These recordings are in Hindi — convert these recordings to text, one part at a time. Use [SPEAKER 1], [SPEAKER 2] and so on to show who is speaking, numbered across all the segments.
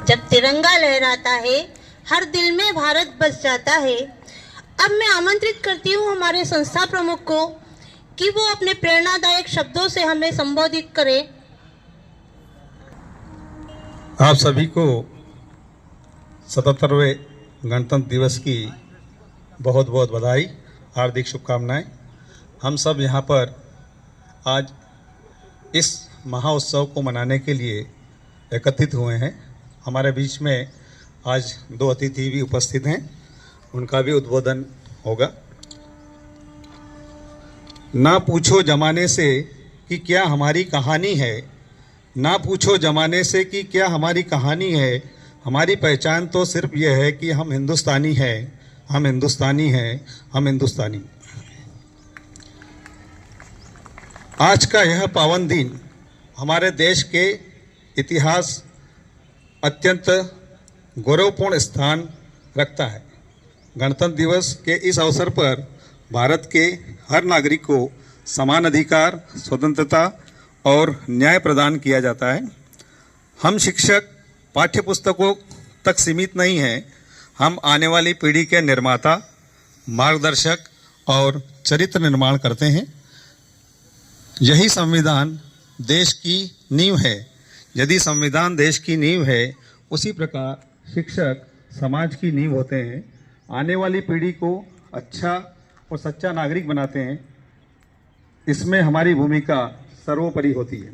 [SPEAKER 1] जब तिरंगा लहराता है हर दिल में भारत बस जाता है। अब मैं आमंत्रित करती हूँ हमारे संस्था प्रमुख को कि वो अपने प्रेरणादायक शब्दों से हमें संबोधित करें।
[SPEAKER 2] आप सभी को 77वें गणतंत्र दिवस की बहुत बहुत बधाई, हार्दिक शुभकामनाएं। हम सब यहाँ पर आज इस महाउत्सव को मनाने के लिए एकत्रित हुए हैं। हमारे बीच में आज 2 अतिथि भी उपस्थित हैं, उनका भी उद्बोधन होगा। ना पूछो जमाने से कि क्या हमारी कहानी है, ना पूछो जमाने से कि क्या हमारी कहानी है। हमारी पहचान तो सिर्फ यह है कि हम हिंदुस्तानी हैं, हम हिंदुस्तानी हैं, हम हिंदुस्तानी। आज का यह पावन दिन हमारे देश के इतिहास अत्यंत गौरवपूर्ण स्थान रखता है। गणतंत्र दिवस के इस अवसर पर भारत के हर नागरिक को समान अधिकार, स्वतंत्रता और न्याय प्रदान किया जाता है। हम शिक्षक पाठ्य पुस्तकों तक सीमित नहीं हैं, हम आने वाली पीढ़ी के निर्माता, मार्गदर्शक और चरित्र निर्माण करते हैं। यही संविधान देश की नींव है। यदि संविधान देश की नींव है, उसी प्रकार शिक्षक समाज की नींव होते हैं, आने वाली पीढ़ी को अच्छा और सच्चा नागरिक बनाते हैं। इसमें हमारी भूमिका सर्वोपरि होती है।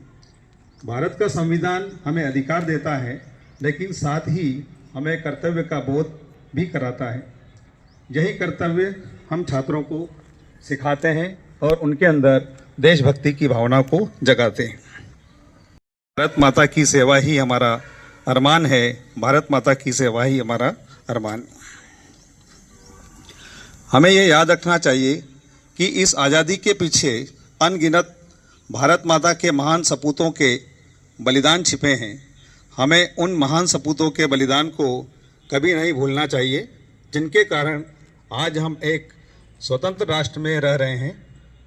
[SPEAKER 2] भारत का संविधान हमें अधिकार देता है, लेकिन साथ ही हमें कर्तव्य का बोध भी कराता है। यही कर्तव्य हम छात्रों को सिखाते हैं और उनके अंदर देशभक्ति की भावना को जगाते हैं। भारत माता की सेवा ही हमारा अरमान है, भारत माता की सेवा ही हमारा अरमान। हमें ये याद रखना चाहिए कि इस आज़ादी के पीछे अनगिनत भारत माता के महान सपूतों के बलिदान छिपे हैं। हमें उन महान सपूतों के बलिदान को कभी नहीं भूलना चाहिए, जिनके कारण आज हम एक स्वतंत्र राष्ट्र में रह रहे हैं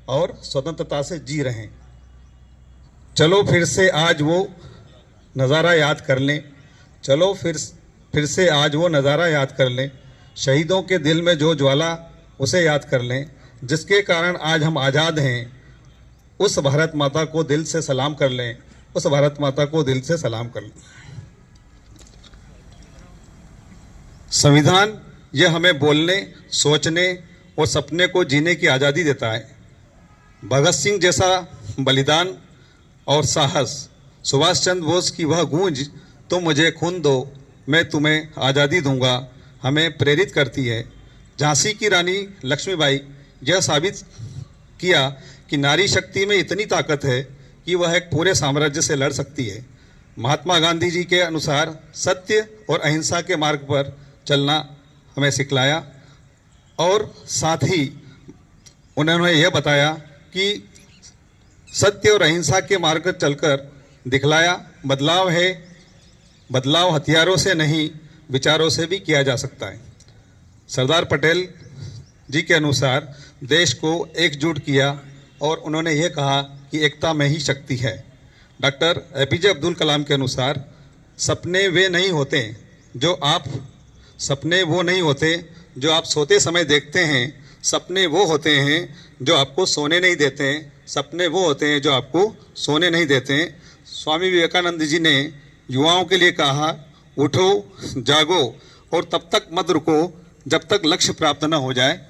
[SPEAKER 2] और स्वतंत्रता से जी रहे हैं। चलो फिर से आज वो नज़ारा याद कर लें, चलो फिर से आज वो नज़ारा याद कर लें। शहीदों के दिल में जो ज्वाला, उसे याद कर लें, जिसके कारण आज हम आज़ाद हैं। उस भारत माता को दिल से सलाम कर लें, उस भारत माता को दिल से सलाम कर लें। संविधान यह हमें बोलने, सोचने और सपने को जीने की आज़ादी देता है। भगत सिंह जैसा बलिदान और साहस, सुभाष चंद्र बोस की वह गूंज, तुम मुझे खून दो मैं तुम्हें आज़ादी दूंगा, हमें प्रेरित करती है। झांसी की रानी लक्ष्मीबाई यह साबित किया कि नारी शक्ति में इतनी ताकत है कि वह एक पूरे साम्राज्य से लड़ सकती है। महात्मा गांधी जी के अनुसार सत्य और अहिंसा के मार्ग पर चलना हमें सिखलाया और साथ ही उन्होंने यह बताया कि सत्य और अहिंसा के मार्ग पर चलकर दिखलाया, बदलाव है, बदलाव हथियारों से नहीं विचारों से भी किया जा सकता है। सरदार पटेल जी के अनुसार देश को एकजुट किया और उन्होंने ये कहा कि एकता में ही शक्ति है। डॉक्टर एपीजे अब्दुल कलाम के अनुसार सपने वो नहीं होते जो आप सोते समय देखते हैं, सपने वो होते हैं जो आपको सोने नहीं देते हैं, सपने वो होते हैं जो आपको सोने नहीं देते हैं। स्वामी विवेकानंद जी ने युवाओं के लिए कहा, उठो जागो और तब तक मत रुको जब तक लक्ष्य प्राप्त न हो जाए।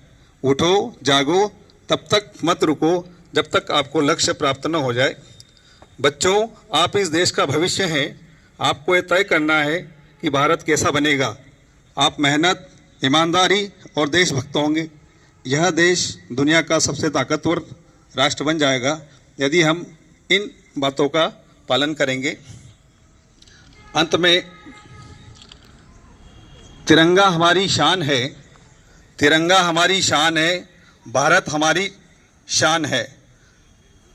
[SPEAKER 2] उठो जागो तब तक मत रुको जब तक आपको लक्ष्य प्राप्त न हो जाए। बच्चों, आप इस देश का भविष्य हैं। आपको ये तय करना है कि भारत कैसा बनेगा। आप मेहनत, ईमानदारी और देशभक्त होंगे, यह देश दुनिया का सबसे ताकतवर राष्ट्र बन जाएगा यदि हम इन बातों का पालन करेंगे। अंत में, तिरंगा हमारी शान है, तिरंगा हमारी शान है, भारत हमारी शान है।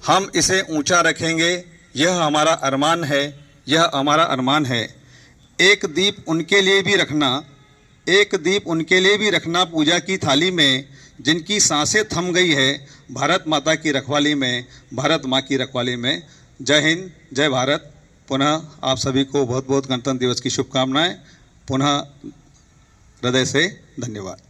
[SPEAKER 2] हम इसे ऊंचा रखेंगे, यह हमारा अरमान है, यह हमारा अरमान है। एक दीप उनके लिए भी रखना, एक दीप उनके लिए भी रखना पूजा की थाली में, जिनकी सांसें थम गई है भारत माता की रखवाली में, भारत माँ की रखवाली में। जय हिंद, जय भारत, पुनः आप सभी को बहुत बहुत गणतंत्र दिवस की शुभकामनाएं। पुनः हृदय से धन्यवाद।